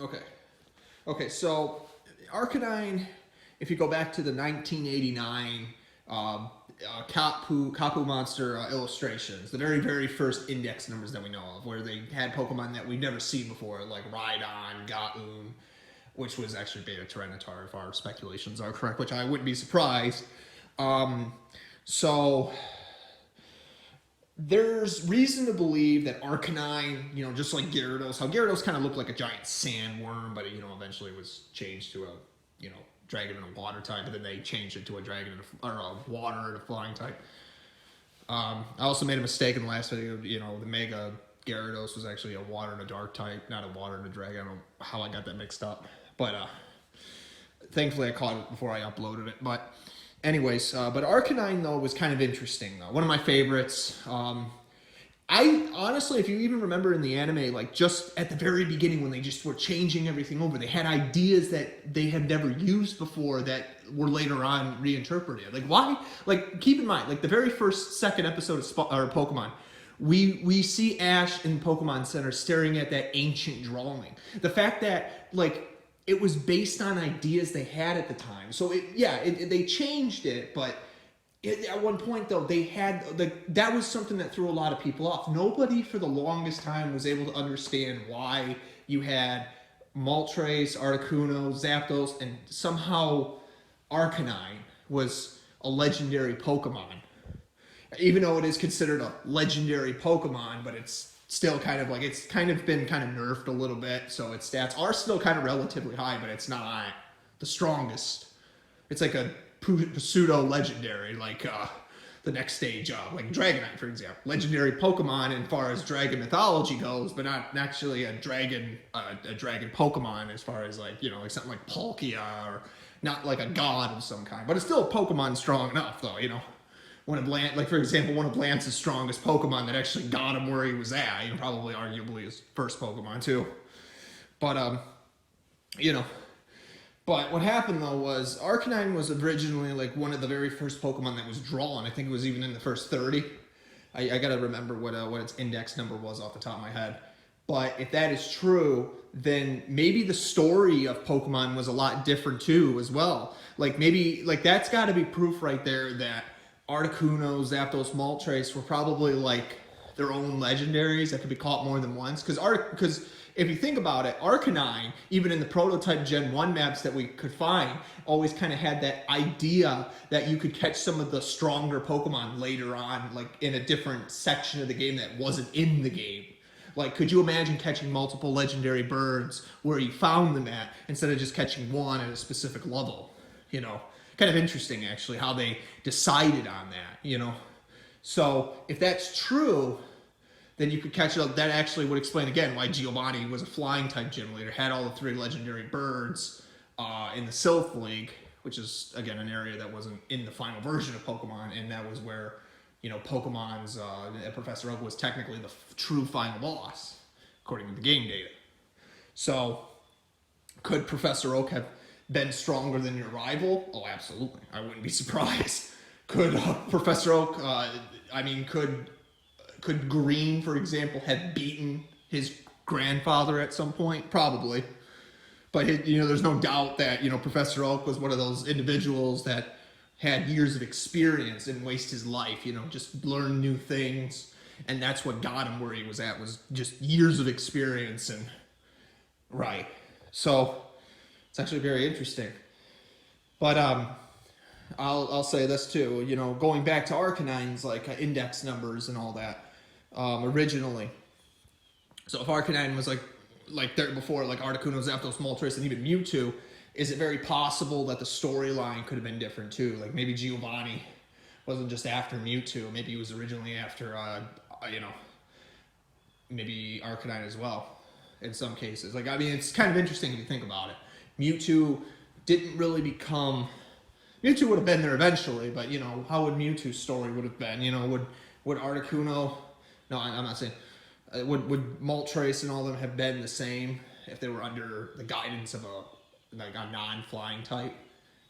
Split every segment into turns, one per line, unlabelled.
Okay. Okay, so Arcanine, if you go back to the 1989 Kapu Monster illustrations, the very, very first index numbers that we know of, where they had Pokemon that we've never seen before, like Rhydon, Gaoon, which was actually Beta Tyranitar, if our speculations are correct, which I wouldn't be surprised. Um, so there's reason to believe that Arcanine, just like Gyarados, how Gyarados kind of looked like a giant sandworm, but it, eventually was changed to a, dragon and a water type, but then they changed it to a dragon and or a water and a flying type. I also made a mistake in the last video. The Mega Gyarados was actually a water and a dark type, not a water and a dragon. I don't know how I got that mixed up, but thankfully I caught it before I uploaded it. But anyways, but Arcanine though was kind of interesting though. One of my favorites. I honestly, if you even remember in the anime, like just at the very beginning when they just were changing everything over, they had ideas that they had never used before that were later on reinterpreted. Like why? Like keep in mind, like the very second episode of Pokemon, we see Ash in Pokemon Center staring at that ancient drawing. The fact that like it was based on ideas they had at the time. So they changed it, but at one point though they had that was something that threw a lot of people off. Nobody for the longest time was able to understand why you had Moltres, Articuno, Zapdos, and somehow Arcanine was a legendary Pokemon. Even though it is considered a legendary Pokemon, but it's still kind of like it's kind of been kind of nerfed a little bit, so its stats are still kind of relatively high, but it's not the strongest. It's like a pseudo legendary, like the next stage of like Dragonite, for example, legendary Pokemon as far as dragon mythology goes, but not actually a dragon Pokemon as far as like like something like Palkia, or not like a god of some kind, but it's still a Pokemon strong enough though. One of for example, one of Lance's strongest Pokemon that actually got him where he was at, probably arguably his first Pokemon too. But But what happened though was Arcanine was originally like one of the very first Pokemon that was drawn. I think it was even in the first 30. I gotta remember what its index number was off the top of my head. But if that is true, then maybe the story of Pokemon was a lot different too as well. Like maybe that's got to be proof right there that Articuno, Zapdos, Moltres were probably like their own legendaries that could be caught more than once. Because if you think about it, Arcanine, even in the prototype Gen 1 maps that we could find, always kind of had that idea that you could catch some of the stronger Pokemon later on, like in a different section of the game that wasn't in the game. Like, could you imagine catching multiple legendary birds where you found them at, instead of just catching one at a specific level? Kind of interesting, actually, how they decided on that, So, if that's true, then you could catch it up. That actually would explain again why Giovanni was a flying type gym leader, had all the 3 legendary birds in the Sylph League, which is again an area that wasn't in the final version of Pokemon, and that was where Pokemon's Professor Oak was technically the true final boss according to the game data. So could Professor Oak have been stronger than your rival? Oh, absolutely. I wouldn't be surprised. Could Professor Oak? Could Green, for example, have beaten his grandfather at some point? Probably. But there's no doubt that Professor Oak was one of those individuals that had years of experience and waste his life. Just learn new things, and that's what got him where he was at, was just years of experience. And right, so it's actually very interesting. But I'll say this too. Going back to Arcanine's like index numbers and all that. Originally, so if Arcanine was like there before, like Articuno, Zapdos, Moltres, and even Mewtwo, is it very possible that the storyline could have been different too? Like maybe Giovanni wasn't just after Mewtwo, maybe he was originally after maybe Arcanine as well in some cases. It's kind of interesting if you think about it. Mewtwo didn't really become Mewtwo would have been there eventually, but how would Mewtwo's story would have been? Would Articuno? No, I'm not saying. Would Moltres and all of them have been the same if they were under the guidance of a non-flying type?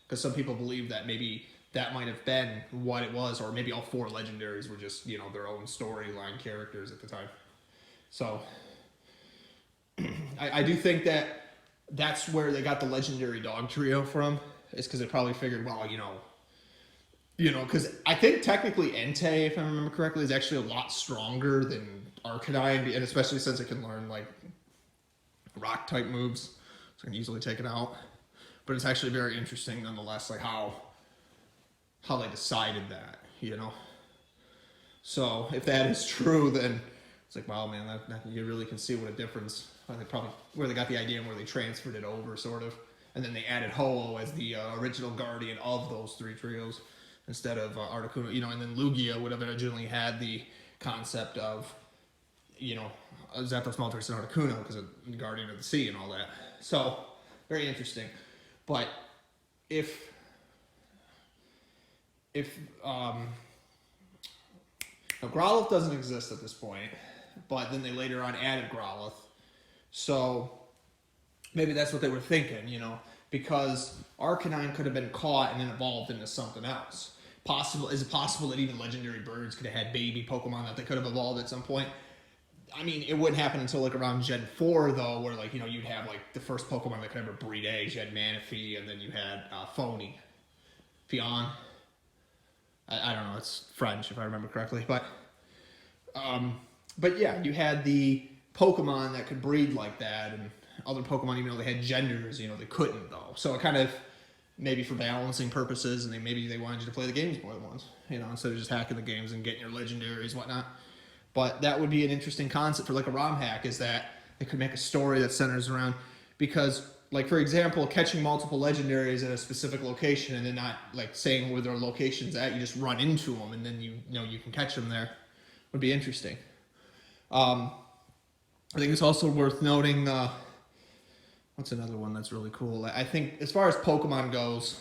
Because some people believe that maybe that might have been what it was, or maybe all 4 legendaries were just their own storyline characters at the time. So I do think that that's where they got the legendary dog trio from. Is because they probably figured, well, because I think technically Entei, if I remember correctly, is actually a lot stronger than Arcanine, and especially since it can learn like rock type moves, so I can easily take it out. But it's actually very interesting nonetheless, like how they decided that. So if that is true, then it's like, wow, man, that you really can see what a difference. Where they got the idea and where they transferred it over, sort of. And then they added Ho-Oh as the original guardian of those three trios instead of Articuno, and then Lugia would have originally had the concept of, Zapdos, Moltres, and Articuno because of the Guardian of the Sea and all that. So, very interesting. But if now Growlithe doesn't exist at this point, but then they later on added Growlithe, so maybe that's what they were thinking, because Arcanine could have been caught and then evolved into something else. Is it possible that even legendary birds could have had baby Pokemon that they could have evolved at some point? I mean, it wouldn't happen until like around Gen 4 though, where like, you'd have like the first Pokemon that could ever breed eggs. You had Manaphy, and then you had Fion. I don't know, it's French if I remember correctly, but yeah, you had the Pokemon that could breed like that, and other Pokemon, even though they had genders, they couldn't though. So it kind of, maybe for balancing purposes, and maybe they wanted you to play the games more than once, instead of just hacking the games and getting your legendaries, whatnot. But that would be an interesting concept for like a ROM hack, is that it could make a story that centers around, because like, for example, catching multiple legendaries at a specific location and then not like saying where their location's at, you just run into them and then you can catch them there, would be interesting. I think it's also worth noting, what's another one that's really cool? I think as far as Pokemon goes,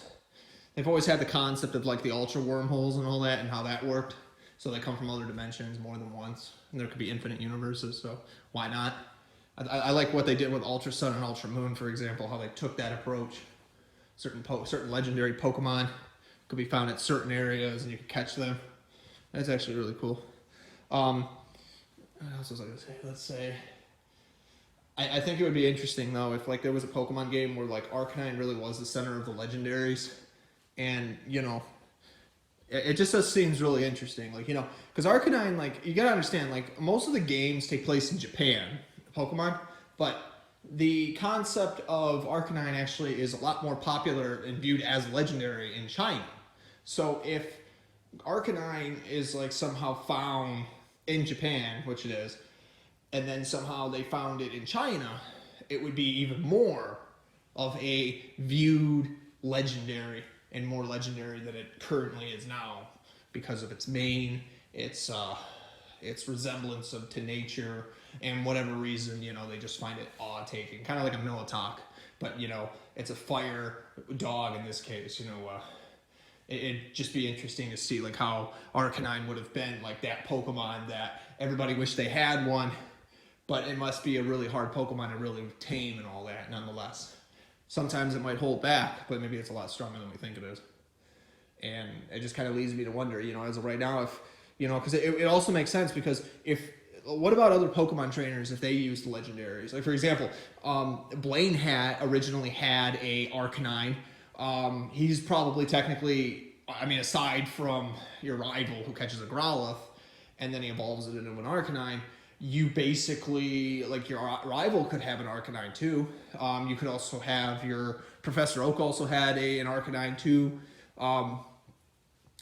they've always had the concept of like the ultra wormholes and all that, and how that worked. So they come from other dimensions more than once, and there could be infinite universes, so why not? I like what they did with Ultra Sun and Ultra Moon, for example, how they took that approach. Certain legendary Pokemon could be found at certain areas, and you could catch them. That's actually really cool. What else was I going to say? Let's say, I think it would be interesting, though, if like there was a Pokemon game where like Arcanine really was the center of the legendaries, and, it just seems really interesting, like, because Arcanine, like, you gotta understand, like, most of the games take place in Japan, Pokemon, but the concept of Arcanine actually is a lot more popular and viewed as legendary in China. So if Arcanine is like somehow found in Japan, which it is, and then somehow they found it in China, it would be even more of a viewed legendary, and more legendary than it currently is now, because of its mane, its resemblance to nature, and whatever reason, they just find it awe-taking, kind of like a Militok, but it's a fire dog in this case. It'd just be interesting to see like how Arcanine would have been like that Pokemon that everybody wished they had one, but it must be a really hard Pokemon to really tame and all that nonetheless. Sometimes it might hold back, but maybe it's a lot stronger than we think it is. And it just kind of leads me to wonder, as of right now, if, because it also makes sense, because what about other Pokemon trainers if they used legendaries? Like, for example, Blaine originally had a Arcanine. He's probably technically, aside from your rival who catches a Growlithe, and then he evolves it into an Arcanine, you basically, like, your rival could have an Arcanine too. You could also have your Professor Oak also had an Arcanine too. I'm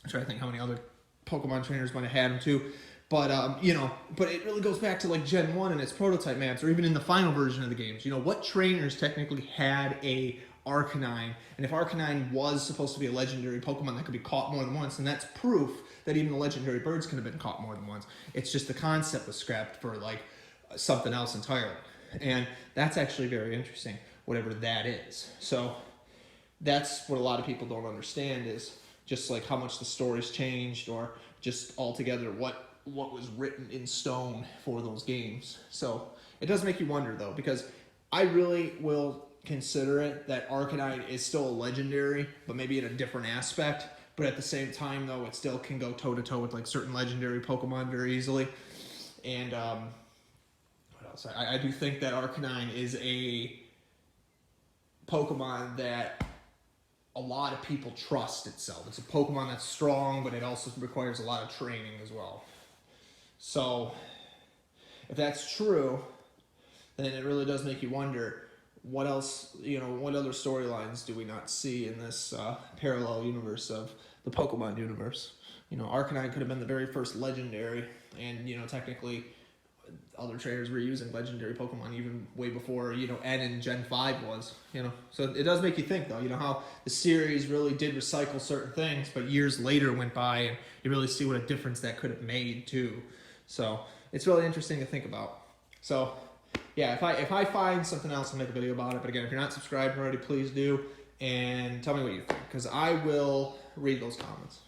trying to think how many other Pokemon trainers might have had him too. But, but it really goes back to like Gen 1 and its prototype maps, or even in the final version of the games. What trainers technically had a Arcanine? And if Arcanine was supposed to be a legendary Pokemon that could be caught more than once, and that's proof that even the legendary birds could have been caught more than once. It's just the concept was scrapped for like something else entirely. And that's actually very interesting, whatever that is. So that's what a lot of people don't understand, is just like how much the story's changed, or just altogether what was written in stone for those games. So it does make you wonder though, because I really will consider it that Arcanine is still a legendary, but maybe in a different aspect. But at the same time, though, it still can go toe-to-toe with like certain legendary Pokemon very easily. And what else? I do think that Arcanine is Pokemon that a lot of people trust itself. It's a Pokemon that's strong, but it also requires a lot of training as well. So, if that's true, then it really does make you wonder, what else, what other storylines do we not see in this parallel universe of the Pokemon universe? Arcanine could have been the very first legendary, and, technically other trainers were using legendary Pokemon even way before, N in Gen 5 was, So it does make you think, though, how the series really did recycle certain things, but years later went by, and you really see what a difference that could have made, too. So it's really interesting to think about. So, yeah, if I find something else, I'll make a video about it. But again, if you're not subscribed already, please do. And tell me what you think, because I will read those comments.